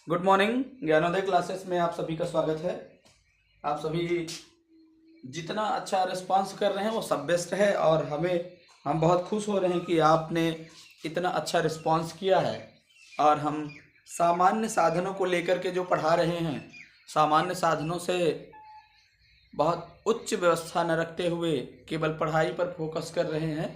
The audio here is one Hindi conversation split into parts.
Good morning. ज्ञानोदय क्लासेस में आप सभी का स्वागत है। आप सभी जितना अच्छा रिस्पांस कर रहे हैं वो सब बेस्ट है और हम बहुत खुश हो रहे हैं कि आपने इतना अच्छा रिस्पांस किया है। और हम सामान्य साधनों को लेकर के जो पढ़ा रहे हैं, सामान्य साधनों से बहुत उच्च व्यवस्था न रखते हुए केवल पढ़ाई पर फोकस कर रहे हैं।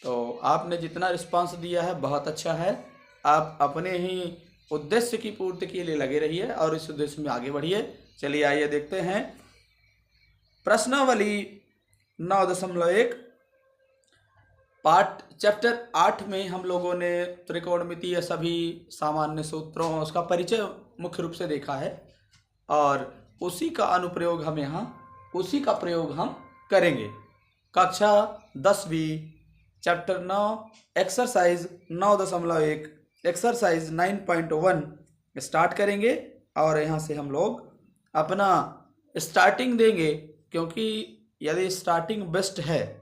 तो आपने जितना रिस्पांस दिया है बहुत अच्छा है। आप अपने ही उद्देश्य की पूर्ति के लिए लगे रहिए और इस उद्देश्य में आगे बढ़िए। चलिए आइए देखते हैं प्रश्नावली 9.1 पार्ट चैप्टर 8 में हम लोगों ने त्रिकोणमितीय सभी सामान्य सूत्रों उसका परिचय मुख्य रूप से देखा है और उसी का अनुप्रयोग उसी का प्रयोग हम करेंगे। कक्षा 10वीं चैप्टर 9 एक्सरसाइज 9.1 एक्सरसाइज 9.1 स्टार्ट करेंगे और यहाँ से हम लोग अपना स्टार्टिंग देंगे, क्योंकि यदि स्टार्टिंग बेस्ट है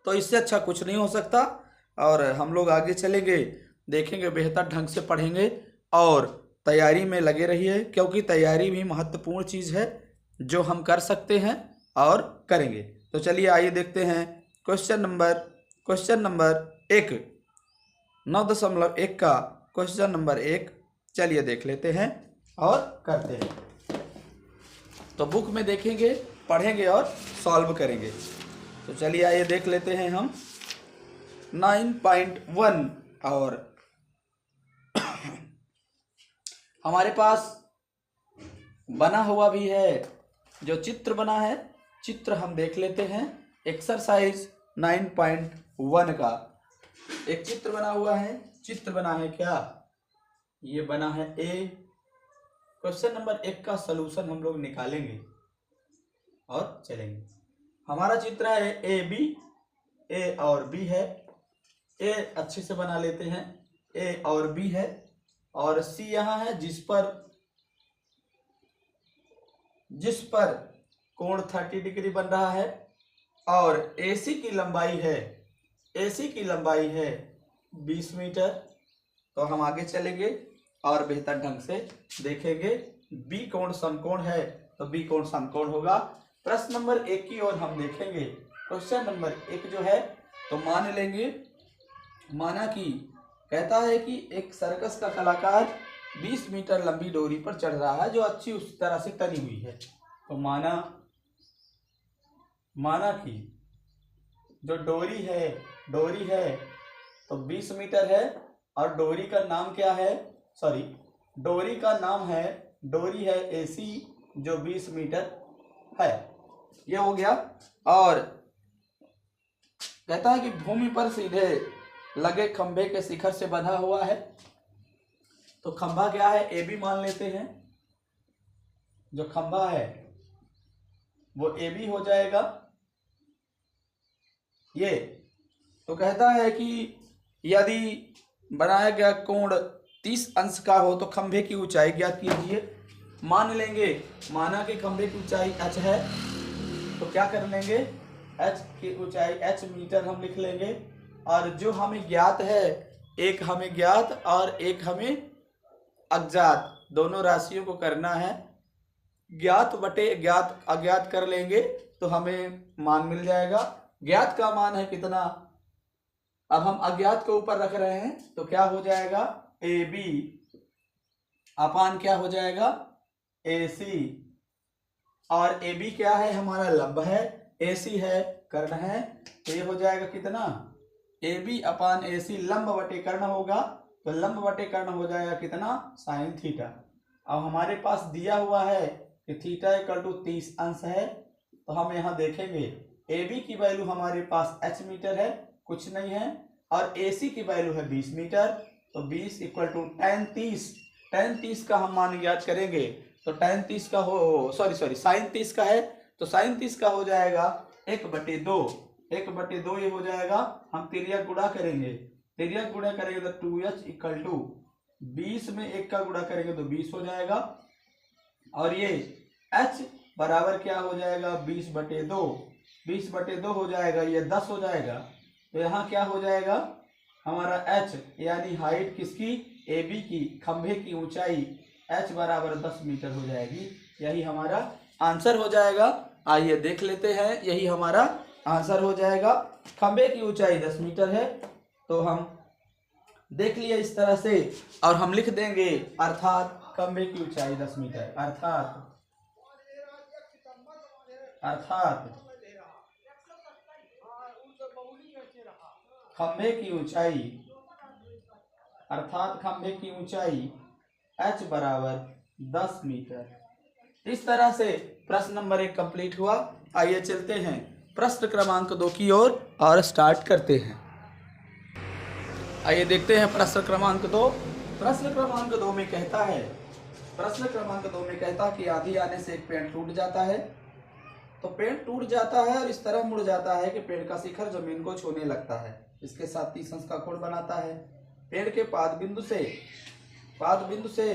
तो इससे अच्छा कुछ नहीं हो सकता। और हम लोग आगे चलेंगे, देखेंगे, बेहतर ढंग से पढ़ेंगे और तैयारी में लगे रहिए, क्योंकि तैयारी भी महत्वपूर्ण चीज़ है जो हम कर सकते हैं और करेंगे। तो चलिए आइए देखते हैं क्वेश्चन नंबर 1 9.1 का क्वेश्चन नंबर 1। चलिए देख लेते हैं और करते हैं। तो बुक में देखेंगे, पढ़ेंगे और सॉल्व करेंगे। तो चलिए आइए देख लेते हैं हम 9.1। और हमारे पास बना हुआ भी है, जो चित्र बना है, चित्र हम देख लेते हैं। एक्सरसाइज 9.1 का एक चित्र बना हुआ है। चित्र बना है क्या? ये बना है ए। क्वेश्चन नंबर 1 का सलूशन हम लोग निकालेंगे और चलेंगे। हमारा चित्र है ए बी, ए और बी है। ए अच्छे से बना लेते हैं, ए और बी है और सी यहाँ है जिस पर कोण 30 डिग्री बन रहा है और AC की लंबाई है 20 मीटर। तो हम आगे चलेंगे और बेहतर ढंग से देखेंगे। बी कोण समकोण है तो बी कोण समकोण होगा। प्रश्न नंबर 1 की ओर हम देखेंगे। क्वेश्चन नंबर 1 जो है तो मान लेंगे, माना कि कहता है कि एक सर्कस का कलाकार 20 मीटर लंबी डोरी पर चढ़ रहा है जो अच्छी उस तरह से तनी हुई है। तो माना कि जो डोरी है तो 20 मीटर है और डोरी का नाम क्या है? डोरी है AC जो 20 मीटर है। ये हो गया। और कहता है कि भूमि पर सीधे लगे खंभे के शिखर से बंधा हुआ है। तो खंभा क्या है? AB मान लेते हैं। जो खंभा है वो AB हो जाएगा। ये तो कहता है कि यदि बनाया गया कोण 30 अंश का हो तो खंभे की ऊंचाई ज्ञात कीजिए। मान लेंगे, माना कि खंभे की ऊंचाई h है, तो क्या कर लेंगे? h की ऊंचाई h मीटर हम लिख लेंगे। और जो हमें ज्ञात है, एक हमें ज्ञात और एक हमें अज्ञात, दोनों राशियों को करना है। ज्ञात बटे ज्ञात अज्ञात कर लेंगे तो हमें मान मिल जाएगा। ज्ञात का मान है कितना? अब हम अज्ञात को ऊपर रख रहे हैं तो क्या हो जाएगा? AB अपान क्या हो जाएगा? AC। और AB क्या है? हमारा लंब है, AC है कर्ण है। तो ये हो जाएगा कितना? AB अपान AC लंब बटे कर्ण होगा। तो लंब बटे कर्ण हो जाएगा कितना? Sine theta. अब हमारे पास दिया हुआ है कि थीटा इक्वल टू 30 अंश है। तो हम यहाँ देखेंगे AB की वैल्यू हमारे पास h मीटर है, कुछ नहीं है, और AC की वैल्यू है 20 मीटर। तो 20 इक्वल टू tan 30 का हम मान ज्ञात करेंगे। तो tan 30 का साइन 30 का है तो साइन 30 का हो जाएगा 1/2 ये हो जाएगा। हम तिर्यक गुणा करेंगे तो 2h इक्वल टू 20 में 1 का गुणा करेंगे तो 20 हो जाएगा। और ये h बराबर क्या हो जाएगा? 20/2 हो जाएगा, ये 10 हो जाएगा। तो यहाँ क्या हो जाएगा? हमारा h यानी हाइट किसकी, AB की, खंभे की ऊंचाई h बराबर 10 मीटर हो जाएगी। यही हमारा आंसर हो जाएगा। आइए देख लेते हैं, यही हमारा आंसर हो जाएगा। खंभे की ऊंचाई 10 मीटर है, तो हम देख लिए इस तरह से, और हम लिख देंगे अर्थात खंभे की ऊंचाई 10 मीटर, अर्थात खंभे की ऊंचाई, अर्थात खंभे की ऊंचाई h बराबर 10 मीटर। इस तरह से प्रश्न नंबर 1 कंप्लीट हुआ। आइए चलते हैं प्रश्न क्रमांक 2 की ओर और स्टार्ट करते हैं। आइए देखते हैं प्रश्न क्रमांक 2। प्रश्न क्रमांक 2 में कहता है, प्रश्न क्रमांक 2 में कहता है कि आंधी आने से एक पेड़ टूट जाता है। तो पेड़ टूट जाता है और इस तरह मुड़ जाता है कि पेड़ का शिखर जमीन को छूने लगता है। इसके साथ 30 अंश का कोण बनाता है। पेड़ के पाद बिंदु से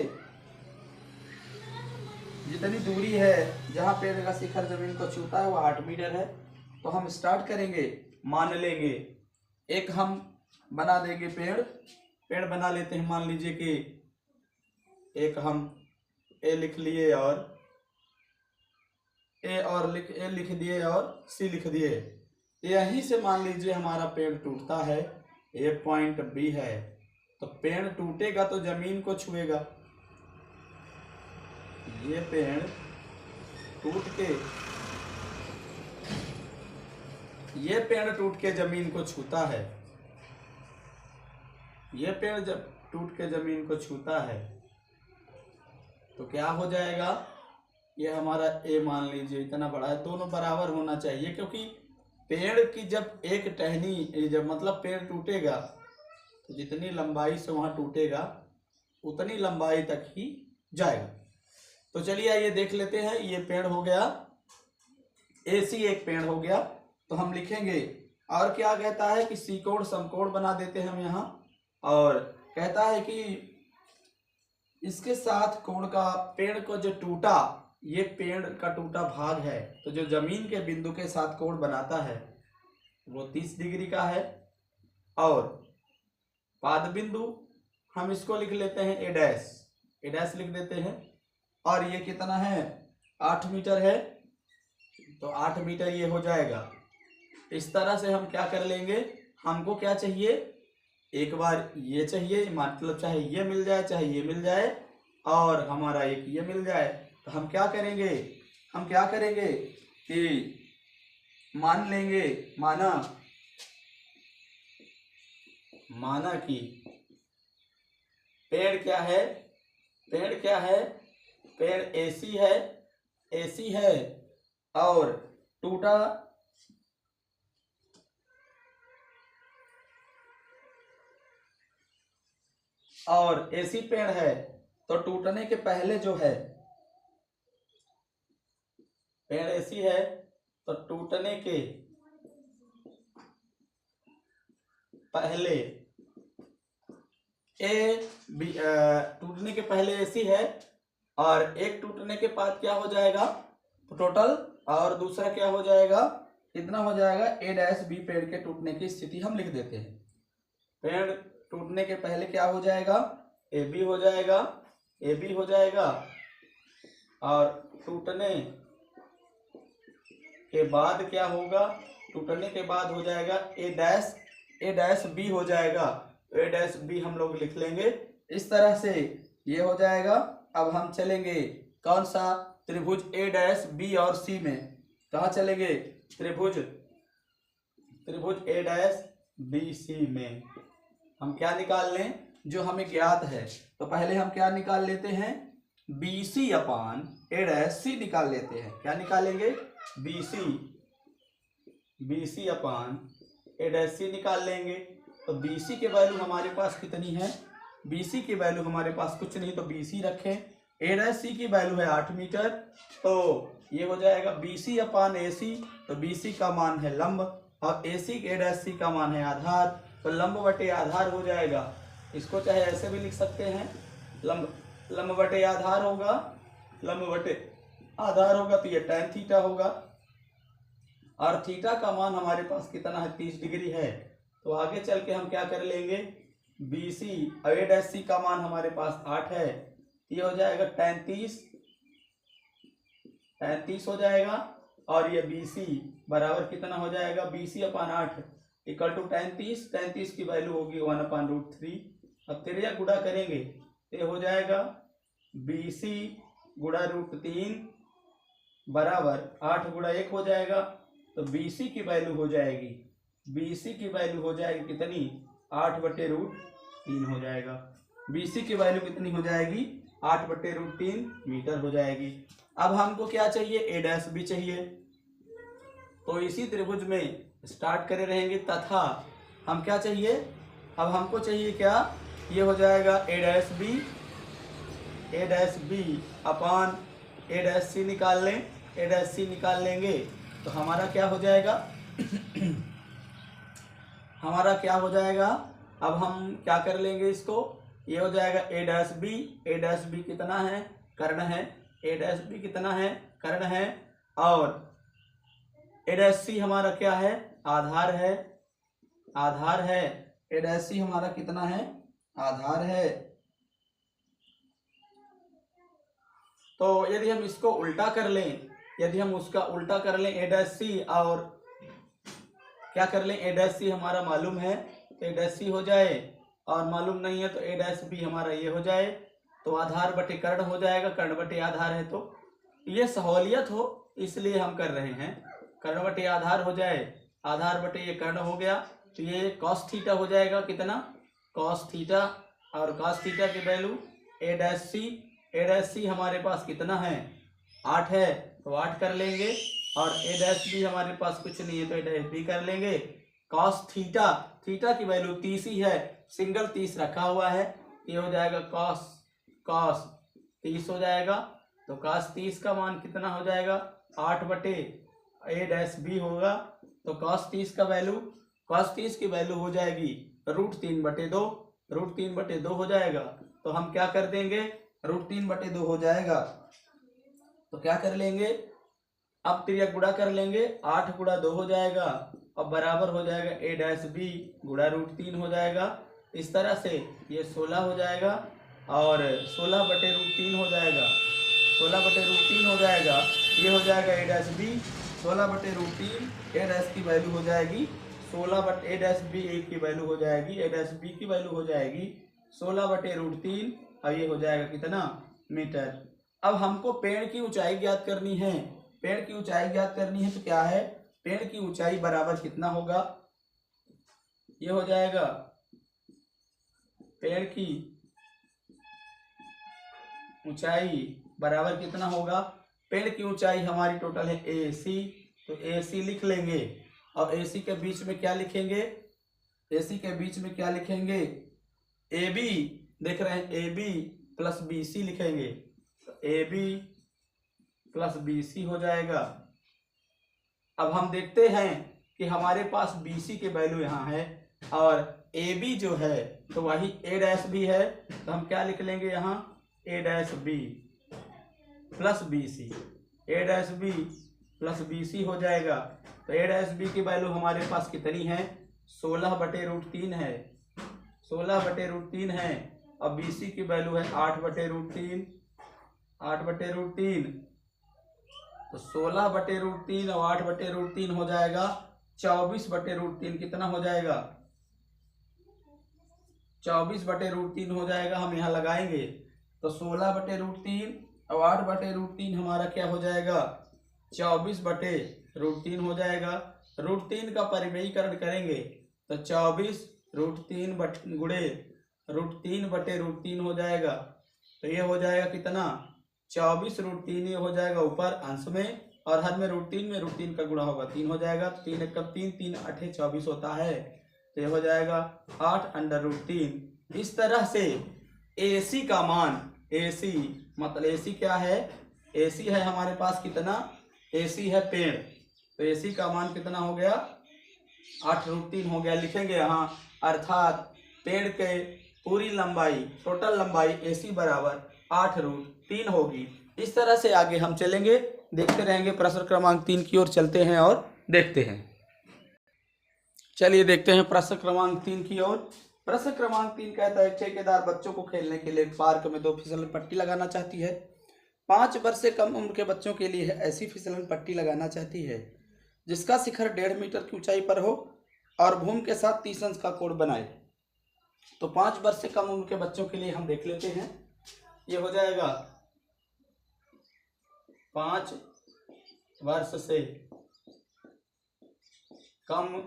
जितनी दूरी है जहां पेड़ का शिखर जमीन को छूता है वो 8 मीटर है। तो हम स्टार्ट करेंगे, मान लेंगे एक हम बना देंगे पेड़ बना लेते हैं। मान लीजिए कि एक हम ए लिख लिए और ए लिख दिए और सी लिख दिए। यहीं से मान लीजिए हमारा पेड़ टूटता है, ये पॉइंट बी है। तो पेड़ टूटेगा तो जमीन को छुएगा। ये पेड़ टूट के जमीन को छूता है। ये पेड़ जब टूट के जमीन को छूता है तो क्या हो जाएगा, ये हमारा ए मान लीजिए इतना बड़ा है, दोनों बराबर होना चाहिए, क्योंकि पेड़ की जब एक टहनी जब मतलब पेड़ टूटेगा तो जितनी लंबाई से वहां टूटेगा उतनी लंबाई तक ही जाएगा। तो चलिए आइए देख लेते हैं। ये पेड़ हो गया, AC एक पेड़ हो गया। तो हम लिखेंगे, और क्या कहता है कि सीकोण समकोण बना देते हैं हम यहाँ। और कहता है कि इसके साथ कोण का, पेड़ को जो टूटा, ये पेड़ का टूटा भाग है, तो जो जमीन के बिंदु के साथ कोण बनाता है वो 30 डिग्री का है। और पाद बिंदु हम इसको लिख लेते हैं ए डैश लिख देते हैं। और ये कितना है, 8 मीटर है, तो 8 मीटर ये हो जाएगा। इस तरह से हम क्या कर लेंगे, हमको क्या चाहिए, एक बार ये चाहिए, मतलब चाहे ये मिल जाए चाहे ये मिल जाए, और हमारा एक ये मिल जाए। तो हम क्या करेंगे कि मान लेंगे, माना कि पेड़ क्या है, पेड़ AC है और टूटा और AC पेड़ है, तो टूटने के पहले जो है, पेड़ AC है तो टूटने के पहले AC है, और एक टूटने के बाद क्या हो जाएगा, तो टोटल, और दूसरा क्या हो जाएगा, कितना हो जाएगा, A' B पेड़ के टूटने की स्थिति हम लिख देते हैं। पेड़ टूटने के पहले क्या हो जाएगा, AB हो जाएगा, और टूटने के बाद क्या होगा, टूटने के बाद हो जाएगा A' B हो जाएगा। तो A' B हम लोग लिख लेंगे इस तरह से, ये हो जाएगा। अब हम चलेंगे कौन सा, त्रिभुज A' B और C में। कहाँ चलेंगे, त्रिभुज A'-BC में हम क्या निकाल लें, जो हमें ज्ञात है। तो पहले हम क्या निकाल लेते हैं, BC अपान A'-C निकाल लेते हैं। क्या निकालेंगे, BC अपान A'-C निकाल लेंगे। तो BC के वैल्यू हमारे पास कितनी है, BC की वैल्यू हमारे पास कुछ नहीं, तो BC रखें। A'-C की वैल्यू है 8 मीटर, तो ये हो जाएगा BC अपान AC। तो BC का मान है लंब और AC A'-C का मान है आधार, तो लंब बटे आधार हो जाएगा। इसको चाहे ऐसे भी लिख सकते हैं, लंब बटे आधार होगा, तो ये tan थीटा होगा। और थीटा का मान हमारे पास कितना है, 30 डिग्री है। तो आगे चल के हम क्या कर लेंगे, BC और A' का मान हमारे पास 8 है, ये हो जाएगा 33 हो जाएगा। और ये BC बराबर कितना हो जाएगा, BC/8 इक्वल टू 33 की वैल्यू होगी 1/√3। अब त्रिज्या गुणा करेंगे तो हो जाएगा BC गुणा √3 बराबर 8 गुणा 1 हो जाएगा। तो BC की वैल्यू हो जाएगी, कितनी, 8/√3 हो जाएगा। BC की वैल्यू कितनी हो जाएगी, 8/√3 मीटर हो जाएगी। अब हमको क्या चाहिए, A' भी चाहिए। तो इसी त्रिभुज में स्टार्ट करे रहेंगे तथा हम क्या चाहिए, अब हमको चाहिए क्या, ये हो जाएगा A' B अपान A' निकाल लें, A' निकाल लेंगे तो हमारा क्या हो जाएगा अब हम क्या कर लेंगे इसको, ये हो जाएगा A' B कितना है, कर्ण है, A' कितना है, कर्ण है। और A' हमारा क्या है, आधार है, A' हमारा कितना है, आधार है। तो यदि हम इसको उल्टा कर लें, उसका उल्टा कर लें A' और क्या कर लें, A' हमारा मालूम है तो A' हो जाए, और मालूम नहीं है तो A' हमारा ये हो जाए, तो आधार बटे कर्ण हो जाएगा, कर्ण बटे आधार है तो ये सहूलियत हो इसलिए हम कर रहे हैं, कर्ण बटे आधार हो जाए, आधार बटे ये कर्ण हो गया तो ये cos थीटा हो जाएगा, कितना, cos थीटा। और cos थीटा की वैल्यू A' हमारे पास कितना है, 8 है तो 8 कर लेंगे। और A' हमारे पास कुछ नहीं है तो A' कर लेंगे। cos थीटा की वैल्यू 30 ही है, सिंगल 30 रखा हुआ है, ये हो जाएगा cos 30 हो जाएगा। तो cos 30 का मान कितना हो जाएगा, 8/A' होगा। तो cos 30 की वैल्यू हो जाएगी √3/2 हो जाएगा। तो हम क्या कर देंगे, √3/2 हो जाएगा तो क्या कर लेंगे, अब त्रिज्या गुणा कर लेंगे, 8 गुणा 2 हो जाएगा और बराबर हो जाएगा A' गुणा √3 हो जाएगा। इस तरह से ये 16 हो जाएगा और 16/√3 हो जाएगा, 16/√3 हो जाएगा। ये हो जाएगा A' 16/√3, A' की वैल्यू हो जाएगी 16/A' की वैल्यू हो जाएगी, A' की वैल्यू हो जाएगी 16/√3 और ये हो जाएगा कितना, मीटर। अब हमको पेड़ की ऊंचाई ज्ञात करनी है, तो क्या है, पेड़ की ऊंचाई बराबर कितना होगा, ये हो जाएगा पेड़ की ऊंचाई बराबर कितना होगा, पेड़ की ऊंचाई हमारी टोटल है AC, तो AC लिख लेंगे। और AC के बीच में क्या लिखेंगे, AB देख रहे हैं, AB प्लस BC लिखेंगे, तो AB प्लस BC हो जाएगा। अब हम देखते हैं कि हमारे पास BC के वैल्यू यहाँ है और AB जो है तो वही A' भी है, तो हम क्या लिख लेंगे यहाँ, A' plus BC, A' plus BC हो जाएगा। तो A' की वैल्यू हमारे पास कितनी है, 16/√3 है, 16/√3 है। अब BC की वैल्यू है 8/√3, तो 16/√3 और 8/√3 हो जाएगा 24/√3, कितना हो जाएगा, 24/√3 हो जाएगा। हम यहाँ लगाएंगे तो 16/√3 और 8/√3 हमारा क्या हो जाएगा, 24/√3 हो जाएगा। √3 का परिमेयीकरण करेंगे तो 24√3 गुणे √3/√3 हो जाएगा। तो ये हो जाएगा कितना, 24√3 ये हो जाएगा ऊपर अंश में, और हर में √3 का गुणा होगा 3 हो जाएगा। 3 × 3 3 8 24 होता है, तो ये हो जाएगा 8/√3। इस तरह से AC का मान, AC मतलब AC क्या है, AC है हमारे पास कितना, AC है पेड़, तो AC का मान कितना हो गया, 8√3 हो गया। लिखेंगे यहाँ, अर्थात पेड़ के पूरी लंबाई, टोटल लंबाई AC बराबर 8√3 होगी। इस तरह से आगे हम चलेंगे, देखते रहेंगे। प्रश्न क्रमांक 3 की ओर चलते हैं और देखते हैं। चलिए देखते हैं प्रश्न क्रमांक 3 की ओर। प्रश्न क्रमांक 3 कहता है ठेकेदार बच्चों को खेलने के लिए पार्क में 2 फिसलन पट्टी लगाना चाहती है। 5 वर्ष से कम उम्र के बच्चों के लिए ऐसी फिसलन पट्टी लगाना चाहती है जिसका शिखर 1.5 मीटर की ऊंचाई पर हो और भूमि के साथ 30 अंश का कोण बनाए। तो 5 वर्ष से कम उम्र के बच्चों के लिए हम देख लेते हैं। ये हो जाएगा 5 वर्ष से कम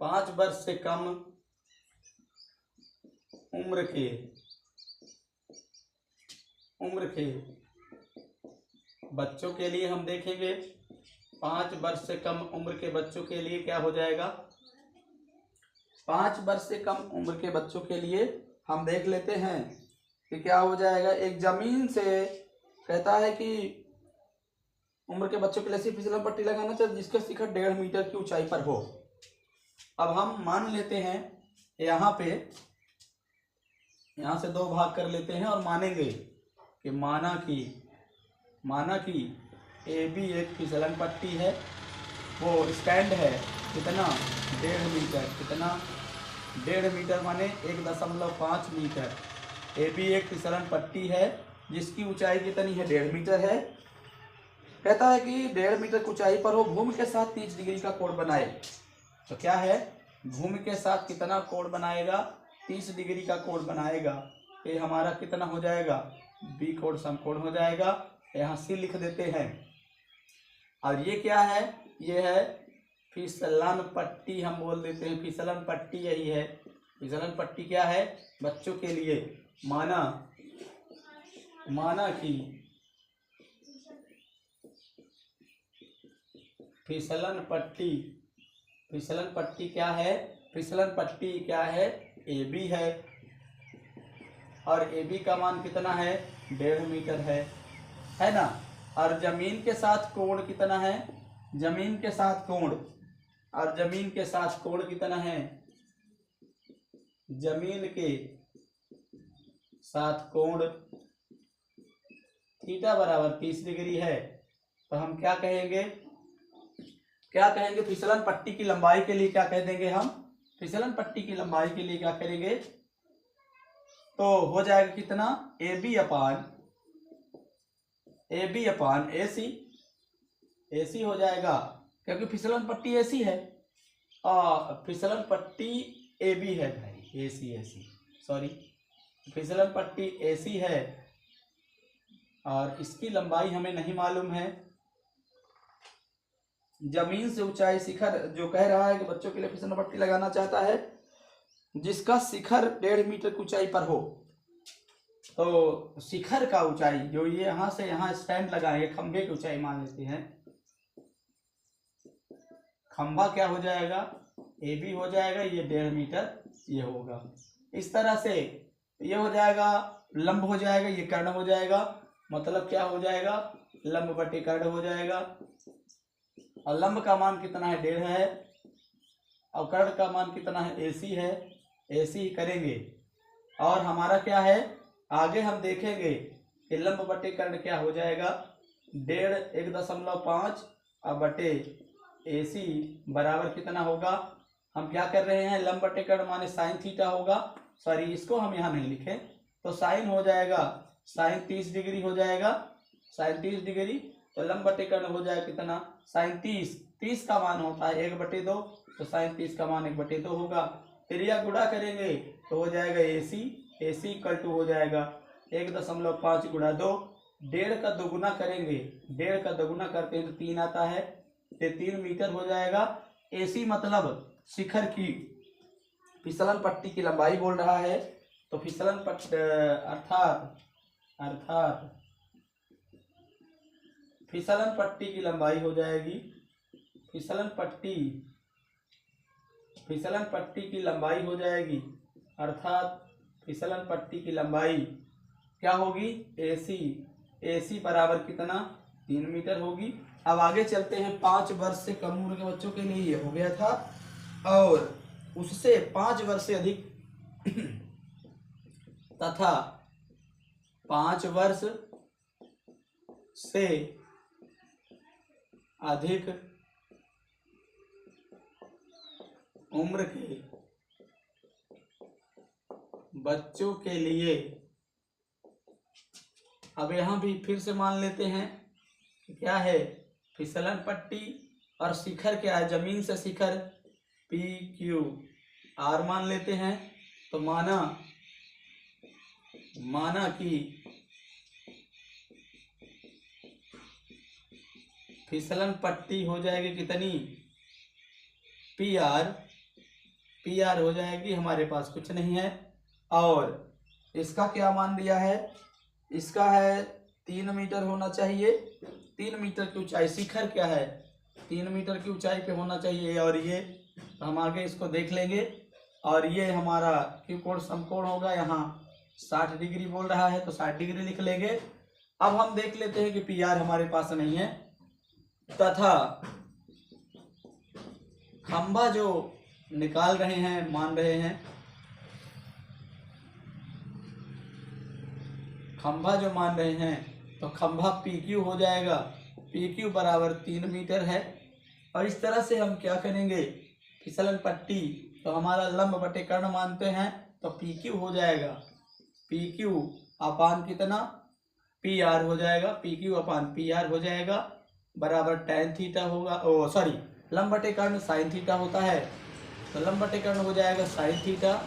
5 वर्ष से कम उम्र के बच्चों के लिए हम देखेंगे। 5 वर्ष से कम उम्र के बच्चों के लिए क्या हो जाएगा। 5 वर्ष से कम उम्र के बच्चों के लिए हम देख लेते हैं कि क्या हो जाएगा। एक जमीन से कहता है कि उम्र के बच्चों के लिए ऐसी फिसलन पट्टी लगाना चाहिए जिसका शिखर 1.5 मीटर की ऊंचाई पर हो। अब हम मान लेते हैं यहाँ से 2 भाग कर लेते हैं और मानेंगे कि माना कि ए बी एक फिसलन पट्टी है, वो स्टैंड है कितना 1.5 मीटर, कितना 1.5 मीटर माने 1.5 मीटर। ए बी एक फिसलन पट्टी है जिसकी ऊंचाई कितनी है 1.5 मीटर है। कहता है कि 1.5 मीटर की ऊंचाई पर हो, भूमि के साथ 30 डिग्री का कोण बनाए। तो क्या है, भूमि के साथ कितना कोण बनाएगा, 30 डिग्री का कोण बनाएगा। ये हमारा कितना हो जाएगा, बी कोण समकोण हो जाएगा। यहाँ सी लिख देते हैं। और ये क्या है, ये है फिसलन पट्टी, हम बोल देते हैं फिसलन पट्टी यही है। फिसलन पट्टी क्या है, बच्चों के लिए माना कि फिसलन पट्टी क्या है, फिसलन पट्टी क्या है, ए बी है और ए बी का मान कितना है 1.5 मीटर है ना। और जमीन के साथ कोण कितना है, जमीन के साथ कोण कितना है, जमीन के साथ कोण थीटा बराबर 30 डिग्री है। तो हम क्या कहेंगे फिसलन पट्टी की लंबाई के लिए क्या कह देंगे हम, फिसलन पट्टी की लंबाई के लिए क्या करेंगे, तो हो जाएगा कितना ए बी अपान ए सी हो जाएगा, क्योंकि फिसलन पट्टी ऐसी है और फिसलन पट्टी ए बी है भाई, ए सी सॉरी, फिसलन पट्टी ऐसी है और इसकी लंबाई हमें नहीं मालूम है। जमीन से ऊंचाई शिखर जो कह रहा है कि बच्चों के लिए फिसलन पट्टी लगाना चाहता है जिसका शिखर 1.5 मीटर की ऊंचाई पर हो। तो शिखर का ऊंचाई जो ये यहाँ से यहाँ स्टैंड लगाएंगे, खंभे की ऊंचाई मान लेते हैं। खंभा क्या हो जाएगा, ए बी हो जाएगा, ये 1.5 मीटर ये होगा। इस तरह से ये हो जाएगा, लंब हो जाएगा, ये कर्ण हो जाएगा, मतलब क्या हो जाएगा, लंब बटे कर्ण हो जाएगा। और लंब का मान कितना है 1.5 है और कर्ण का मान कितना है AC है, AC करेंगे। और हमारा क्या है, आगे हम देखेंगे कि लंब बटे कर्ण क्या हो जाएगा, 1.5 और बटे AC बराबर कितना होगा। हम क्या कर रहे हैं, लंब बटे कर्ण माने साइन थीटा होगा, सॉरी इसको हम यहाँ नहीं लिखे, तो साइन हो जाएगा, साइन 30 डिग्री हो जाएगा, साइन 30 डिग्री। तो लंब बटे कर्ण हो जाएगा कितना, साइन 30 का मान होता है 1/2, तो साइन 30 का मान 1/2 होगा। फिर यह गुणा करेंगे तो हो जाएगा AC इक्वल टू हो जाएगा 1.5 गुणा 2, 1.5 का दोगुना करेंगे, 1.5 का दोगुना करते हैं तो 3 आता है, तो 3 मीटर हो जाएगा। AC मतलब शिखर की फिसलन पट्टी की लंबाई बोल रहा है। तो फिसलन पट्टी अर्थात फिसलन पट्टी की लंबाई हो जाएगी, फिसलन पट्टी की लंबाई हो जाएगी, अर्थात फिसलन पट्टी की लंबाई क्या होगी, AC बराबर कितना 3 मीटर होगी। अब आगे चलते हैं। 5 वर्ष से कम उम्र के बच्चों के लिए ये हो गया था, और उससे 5 वर्ष से अधिक तथा 5 वर्ष से अधिक उम्र के बच्चों के लिए। अब यहाँ भी फिर से मान लेते हैं क्या है, फिसलन पट्टी और शिखर क्या है, जमीन से शिखर PQR मान लेते हैं। तो माना कि फिसलन पट्टी हो जाएगी कितनी, PR हो जाएगी, हमारे पास कुछ नहीं है। और इसका क्या मान दिया है, इसका है 3 मीटर होना चाहिए, 3 मीटर की ऊंचाई। शिखर क्या है, 3 मीटर की ऊंचाई पे होना चाहिए। और ये हम आगे इसको देख लेंगे। और ये हमारा क्यू कोण समकोण होगा, यहाँ 60 डिग्री बोल रहा है तो 60 डिग्री लिख लेंगे। अब हम देख लेते हैं कि PR हमारे पास नहीं है, तथा खंभा जो निकाल रहे हैं, मान रहे हैं, खंभा जो मान रहे हैं, तो खंभा PQ हो जाएगा, PQ बराबर 3 मीटर है। और इस तरह से हम क्या करेंगे, फिसलन पट्टी तो हमारा लंब बटे कर्ण मानते हैं, तो PQ हो जाएगा, PQ अपान कितना, PR हो जाएगा, PQ अपान PR हो जाएगा, बराबर tan थीटा होगा, लंब बटे कर्ण sin थीटा होता है, तो लंब बटे कर्ण हो जाएगा sin थीटा।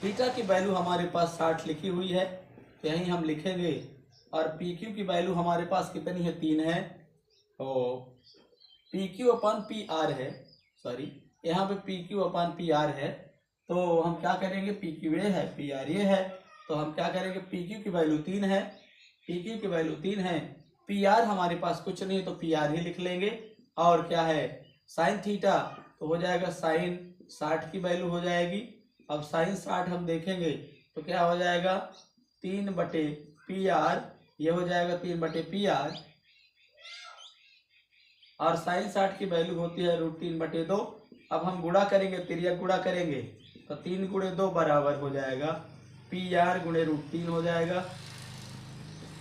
थीटा की वैल्यू हमारे पास 60 लिखी हुई है, तो यहीं हम लिखेंगे। और PQ की वैल्यू हमारे पास कितनी है, 3 है। तो PQ अपान PR है, यहाँ पे PQ अपान PR है। तो हम क्या करेंगे, PQ ये है, PR ये है, तो हम क्या करेंगे, PQ की वैल्यू 3 है, PQ की वैल्यू 3 है, PR हमारे पास कुछ नहीं तो PR ही लिख लेंगे। और क्या है, साइन थीटा तो हो जाएगा साइन 60 की वैल्यू हो जाएगी। अब साइन 60 हम देखेंगे तो क्या हो जाएगा, 3/PR, ये हो जाएगा 3/PR। और साइन 60 की वैल्यू होती है √3/2। अब हम गुणा करेंगे, तिर्यक गुणा करेंगे, तो 3 गुणे 2 बराबर हो जाएगा PR गुणे √3 हो जाएगा।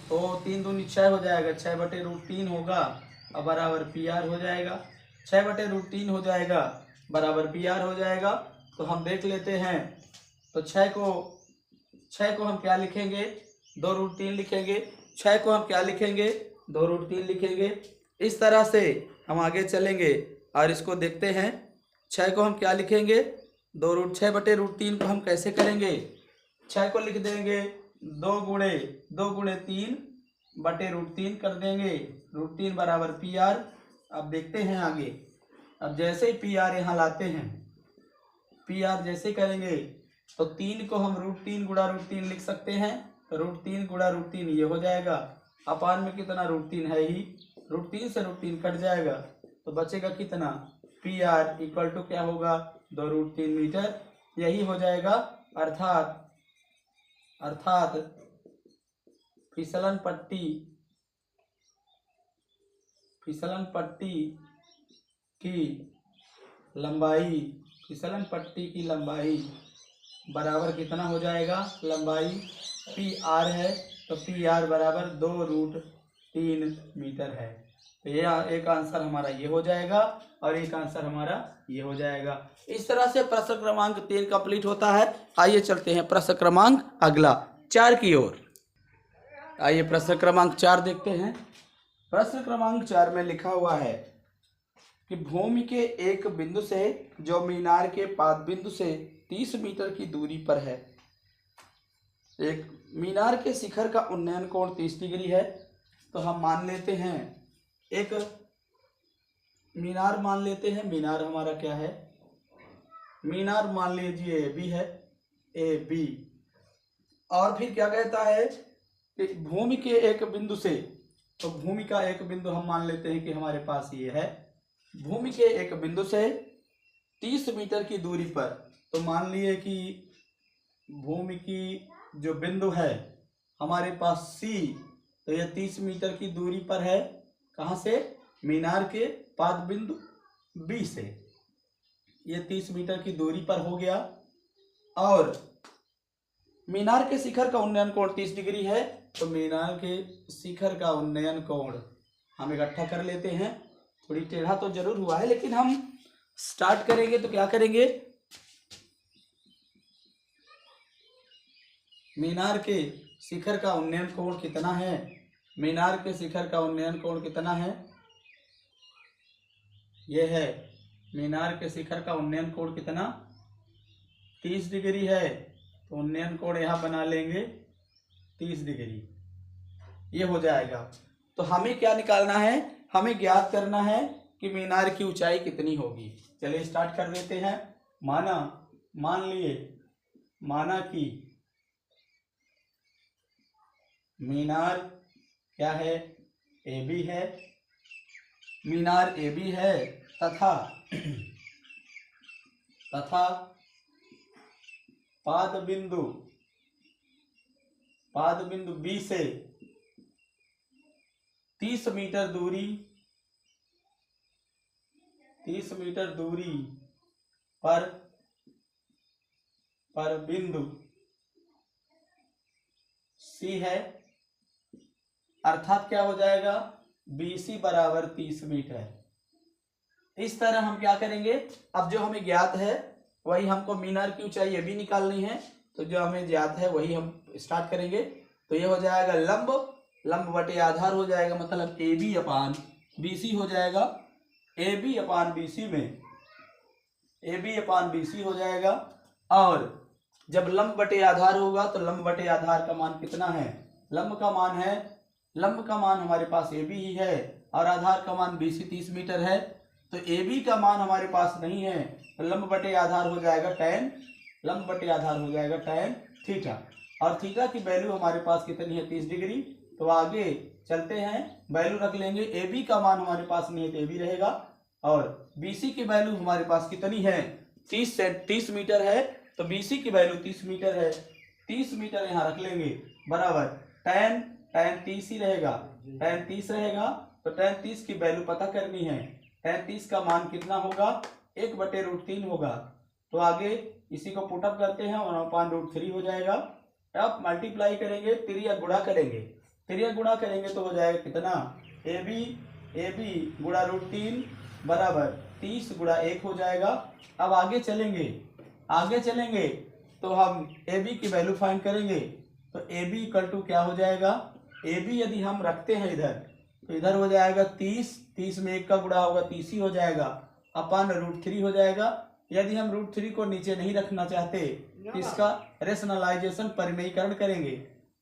तो 3 दूनी 6 हो जाएगा, 6/√3 होगा और बराबर PR हो जाएगा, 6/√3 हो जाएगा बराबर PR हो जाएगा। तो हम देख लेते हैं, तो 6 को हम क्या लिखेंगे, 2√3 लिखेंगे, 6 को हम क्या लिखेंगे, 2√3 लिखेंगे। इस तरह से हम आगे चलेंगे और इसको देखते हैं। 6 को हम क्या लिखेंगे, 6/√3 को हम कैसे करेंगे, 6 को लिख देंगे 2 गुणे 3/√3 कर देंगे, √3 बराबर PR। अब देखते हैं आगे, अब जैसे ही PR यहाँ लाते हैं, PR जैसे करेंगे तो 3 को हम √3 गुणा √3 लिख सकते हैं, तो √3 गुणा √3 ये हो जाएगा, अपान में कितना √3 है ही, √3 से √3 कट जाएगा, तो बचेगा कितना, PR इक्वल टू क्या होगा, 2√3 मीटर। यही हो जाएगा, अर्थात फिसलन पट्टी की लंबाई बराबर कितना हो जाएगा, लंबाई PR है तो PR बराबर 2√3 मीटर है। तो ये एक आंसर हमारा ये हो जाएगा और एक आंसर हमारा ये हो जाएगा। इस तरह से प्रश्न क्रमांक 3 कंप्लीट होता है। आइए चलते हैं प्रश्न क्रमांक अगला 4 की ओर। आइए प्रश्न क्रमांक 4 देखते हैं। प्रश्न क्रमांक 4 में लिखा हुआ है कि भूमि के एक बिंदु से जो मीनार के पाद बिंदु से 30 मीटर की दूरी पर है, एक मीनार के शिखर का उन्नयन कोण 30 डिग्री है। तो हम मान लेते हैं, एक मीनार मान लेते हैं, मीनार हमारा क्या है, मीनार मान लीजिए AB है, AB। और फिर क्या कहता है कि भूमि के एक बिंदु से, तो भूमि का एक बिंदु हम मान लेते हैं कि हमारे पास ये है, भूमि के एक बिंदु से 30 मीटर की दूरी पर। तो मान लिए कि भूमि की जो बिंदु है हमारे पास C, तो ये 30 मीटर की दूरी पर है, कहाँ से, मीनार के पाद बिंदु B से, ये 30 मीटर की दूरी पर हो गया। और मीनार के शिखर का उन्नयन कोण 30 डिग्री है, तो मीनार के शिखर का उन्नयन कोण हम इकट्ठा कर लेते हैं। थोड़ी टेढ़ा तो जरूर हुआ है, लेकिन हम स्टार्ट करेंगे तो क्या करेंगे, मीनार के शिखर का उन्नयन कोण कितना है, मीनार के शिखर का उन्नयन कोण कितना है, यह है मीनार के शिखर का उन्नयन कोण कितना 30 डिग्री है। तो उन्नयन कोण यहाँ बना लेंगे 30 डिग्री, ये हो जाएगा। तो हमें क्या निकालना है, हमें ज्ञात करना है कि मीनार की ऊंचाई कितनी होगी। चलिए स्टार्ट कर देते हैं। माना कि मीनार क्या है, AB है, मीनार AB है तथा पाद बिंदु B से 30 मीटर दूरी पर बिंदु C है, अर्थात क्या हो जाएगा, BC बराबर 30 मीटर। इस तरह हम क्या करेंगे, अब जो हमें ज्ञात है वही हमको मीनार की ऊंचाई ये भी निकालनी है, तो जो हमें ज्ञात है वही हम स्टार्ट करेंगे। तो ये हो जाएगा लंब बटे आधार हो जाएगा, मतलब AB अपान BC हो जाएगा। AB अपान BC हो जाएगा। और जब लंब बटे आधार होगा तो लंब बटे आधार का मान कितना है, लंब का मान हमारे पास AB ही है और आधार का मान BC 30 मीटर है। तो AB का मान हमारे पास नहीं है, तो लंब बटे आधार हो जाएगा tan थीटा, और थीटा की वैल्यू हमारे पास कितनी है 30 डिग्री। तो आगे चलते हैं, वैल्यू रख लेंगे। AB का मान हमारे पास नहीं है तो AB रहेगा, और BC की वैल्यू हमारे पास कितनी है 30 मीटर है, तो BC की वैल्यू 30 मीटर है। 30 मीटर यहाँ रख लेंगे बराबर tan 30 ही रहेगा, tan 30 रहेगा। तो tan 30 की वैल्यू पता करनी है, tan 30 का मान कितना होगा 1/√3 होगा। तो आगे इसी को पुटअप करते हैं, 1/√3 हो जाएगा। अब मल्टीप्लाई करेंगे, त्रिया गुणा करेंगे तो हो जाएगा कितना, AB गुणा √3 बराबर 30 गुणा 1 हो जाएगा। अब आगे चलेंगे तो हम AB की वैल्यू फाइंड करेंगे। तो AB इक्वल टू क्या हो जाएगा, AB यदि हम रखते हैं इधर तो इधर हो जाएगा 30 में 1 का गुणा होगा 30 ही हो जाएगा, अपान √3 हो जाएगा। यदि हम √3 को नीचे नहीं रखना चाहते तो इसका रेशनलाइजेशन परिमेयीकरण करेंगे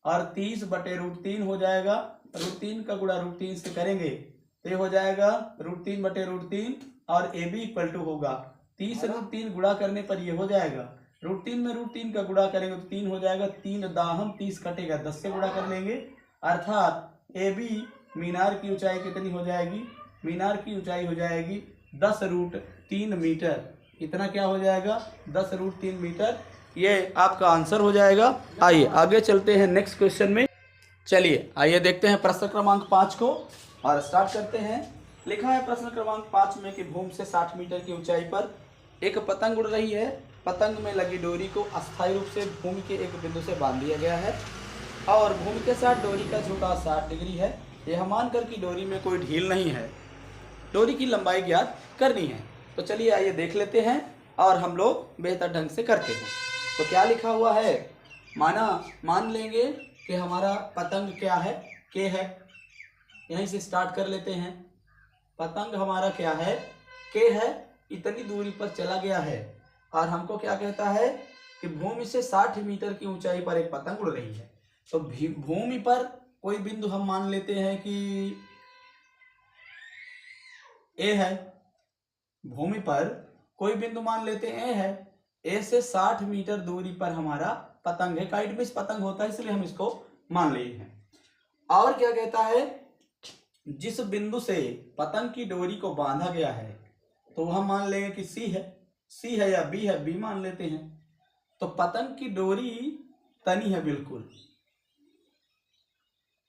और 30/√3 हो जाएगा। √3 का गुणा √3 से करेंगे तो ये हो जाएगा √3/√3 और AB इक्वल टू होगा 30/√3 गुणा करने पर ये हो जाएगा। √3 में √3 का गुणा करेंगे तो 3 हो जाएगा, 3 दाहम 30 कटेगा, 10 से गुणा कर लेंगे। अर्थात AB मीनार की ऊंचाई कितनी हो जाएगी, मीनार की ऊंचाई हो जाएगी 10√3 मीटर। इतना क्या हो जाएगा 10√3 मीटर, ये आपका आंसर हो जाएगा। आइए आगे चलते हैं नेक्स्ट क्वेश्चन में। चलिए आइए देखते हैं प्रश्न क्रमांक 5 को और स्टार्ट करते हैं। लिखा है प्रश्न क्रमांक 5 में कि भूमि से 60 मीटर की ऊंचाई पर एक पतंग उड़ रही है। पतंग में लगी डोरी को अस्थायी रूप से भूमि के एक बिंदु से बांध दिया गया है और भूमि के साथ डोरी का झुकाव 60 डिग्री है। यह मानकर कि डोरी में कोई ढील नहीं है, डोरी की लंबाई ज्ञात करनी है। तो चलिए आइए देख लेते हैं और हम लोग बेहतर ढंग से करते हैं। तो क्या लिखा हुआ है, मान लेंगे कि हमारा पतंग क्या है, के है। यहीं से स्टार्ट कर लेते हैं। पतंग हमारा क्या है, के है, इतनी दूरी पर चला गया है और हमको क्या कहता है कि भूमि से 60 मीटर की ऊंचाई पर एक पतंग उड़ रही है। तो भूमि पर कोई बिंदु हम मान लेते हैं कि ए है, भूमि पर कोई बिंदु मान लेते हैं ए है। ए से 60 मीटर दूरी पर हमारा पतंग है, काइट बेस पतंग होता है इसलिए हम इसको मान लिए हैं। और क्या कहता है, जिस बिंदु से पतंग की डोरी को बांधा गया है तो वह मान लेंगे कि सी है या बी है, बी मान लेते हैं। तो पतंग की डोरी तनी है, बिल्कुल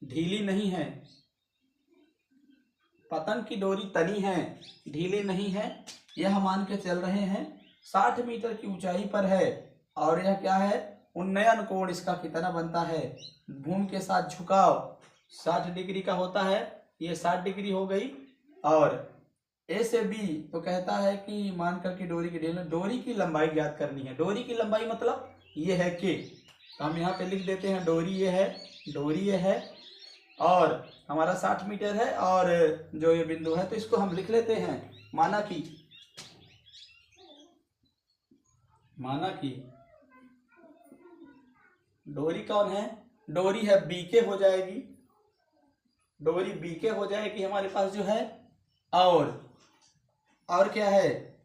ढीली नहीं है। पतंग की डोरी तनी है, ढीली नहीं है, यह मान के चल रहे हैं। 60 मीटर की ऊंचाई पर है और यह क्या है, उन्नयन कोण इसका कितना बनता है, भूमि के साथ झुकाव 60 डिग्री का होता है, ये 60 डिग्री हो गई। और ए से बी, तो कहता है कि मान करके डोरी की लंबाई ज्ञात करनी है। डोरी की लंबाई मतलब ये है के, तो हम यहाँ पे लिख देते हैं डोरी ये है और हमारा 60 मीटर है और जो ये बिंदु है तो इसको हम लिख लेते हैं माना कि डोरी कौन है, डोरी है बीके हो जाएगी, डोरी बीके हो जाएगी हमारे पास जो है। और क्या है,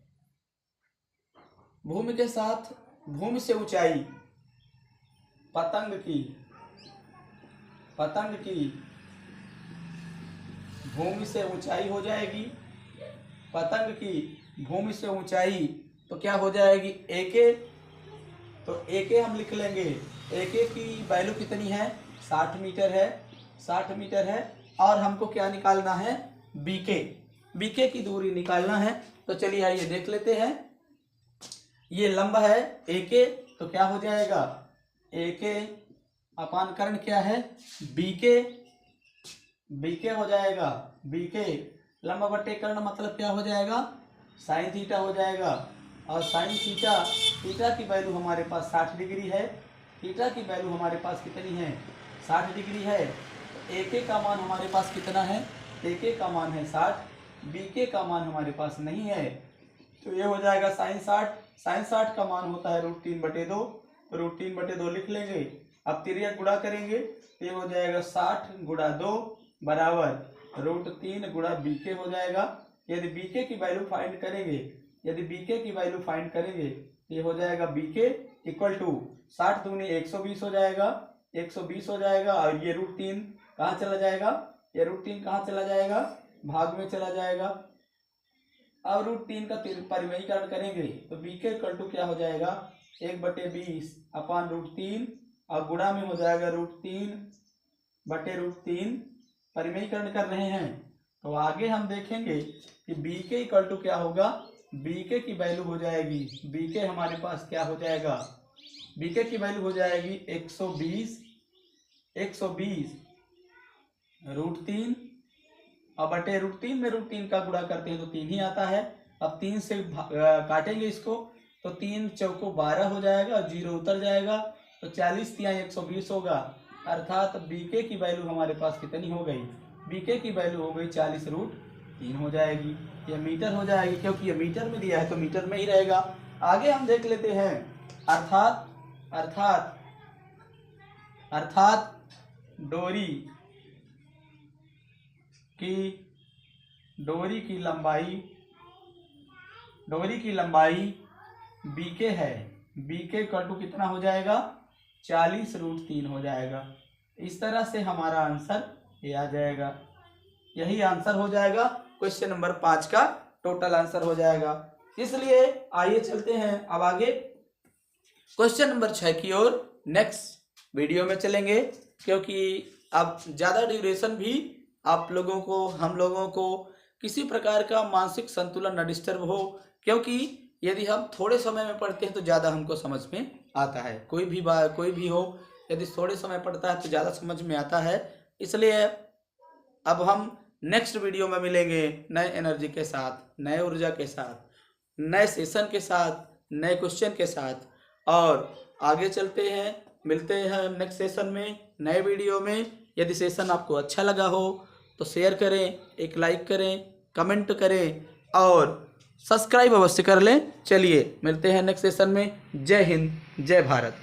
भूमि के साथ भूमि से ऊंचाई पतंग की भूमि से ऊंचाई हो जाएगी, पतंग की भूमि से ऊंचाई तो क्या हो जाएगी एके, तो एके हम लिख लेंगे। एके की वैल्यू कितनी है 60 मीटर है और हमको क्या निकालना है बीके की दूरी निकालना है। तो चलिए आइए देख लेते हैं। ये लंब है एके, तो क्या हो जाएगा एके अपान कर्ण क्या है बीके हो जाएगा। बीके लंब बटे कर्ण मतलब क्या हो जाएगा साइन थीटा हो जाएगा। और साइन थीटा की वैल्यू हमारे पास 60 डिग्री है। थीटा की वैल्यू हमारे पास कितनी है 60 डिग्री है। एके का मान हमारे पास कितना है, एके का मान है 60, बीके का मान हमारे पास नहीं है, तो ये हो जाएगा साइन 60 का मान होता है √3/2, तो √3/2 लिख लेंगे। अब तिर्यक गुणा करेंगे, ये हो जाएगा 60 × 2 बराबर √3 गुणा बीके हो जाएगा। यदि बीके की वैल्यू फाइंड करेंगे, ये हो जाएगा बीके इक्वल टू 60 दूनी 120 हो जाएगा, 120 हो जाएगा। और ये √3 कहाँ चला जाएगा, ये √3 कहाँ चला जाएगा भाग में चला जाएगा। अब √3 का परिमेयीकरण करेंगे तो बीके इक्वल टू क्या हो जाएगा 1/20 अपान √3 और गुणा में हो जाएगा √3/√3। परिमेयीकरण कर रहे हैं तो आगे हम देखेंगे कि बीके इक्वल टू क्या होगा, बीके की वैल्यू हो जाएगी, बीके हमारे पास क्या हो जाएगा, बीके की वैल्यू हो जाएगी 120 √3 और बटे √3 में √3 का गुणा करते हैं तो 3 ही आता है। अब 3 से काटेंगे इसको तो 3 चौको 12 हो जाएगा, 0 उतर जाएगा तो 40 × 120 होगा। अर्थात बीके की वैल्यू हमारे पास कितनी हो गई, बीके की वैल्यू हो गई 40√3 हो जाएगी। ये मीटर हो जाएगी क्योंकि ये मीटर में दिया है तो मीटर में ही रहेगा। आगे हम देख लेते हैं अर्थात डोरी की लंबाई बीके है, बीके इक्वल टू कितना हो जाएगा 40√3 हो जाएगा। इस तरह से हमारा आंसर ये आ जाएगा, यही आंसर हो जाएगा क्वेश्चन नंबर 5 का टोटल आंसर हो जाएगा। इसलिए आइए चलते हैं अब आगे क्वेश्चन नंबर 6 की ओर नेक्स्ट वीडियो में चलेंगे, क्योंकि अब ज़्यादा ड्यूरेशन भी आप लोगों को हम लोगों को किसी प्रकार का मानसिक संतुलन न डिस्टर्ब हो, क्योंकि यदि हम थोड़े समय में पढ़ते हैं तो ज़्यादा हमको समझ में आता है। कोई भी हो यदि थोड़े समय पढ़ता है तो ज़्यादा समझ में आता है। इसलिए अब हम नेक्स्ट वीडियो में मिलेंगे नए एनर्जी के साथ, नए ऊर्जा के साथ, नए सेशन के साथ, नए क्वेश्चन के साथ, और आगे चलते हैं, मिलते हैं नेक्स्ट सेशन में नए वीडियो में। यदि सेशन आपको अच्छा लगा हो तो शेयर करें, एक लाइक करें, कमेंट करें और सब्सक्राइब अवश्य कर लें। चलिए मिलते हैं नेक्स्ट सेशन में। जय हिंद, जय भारत।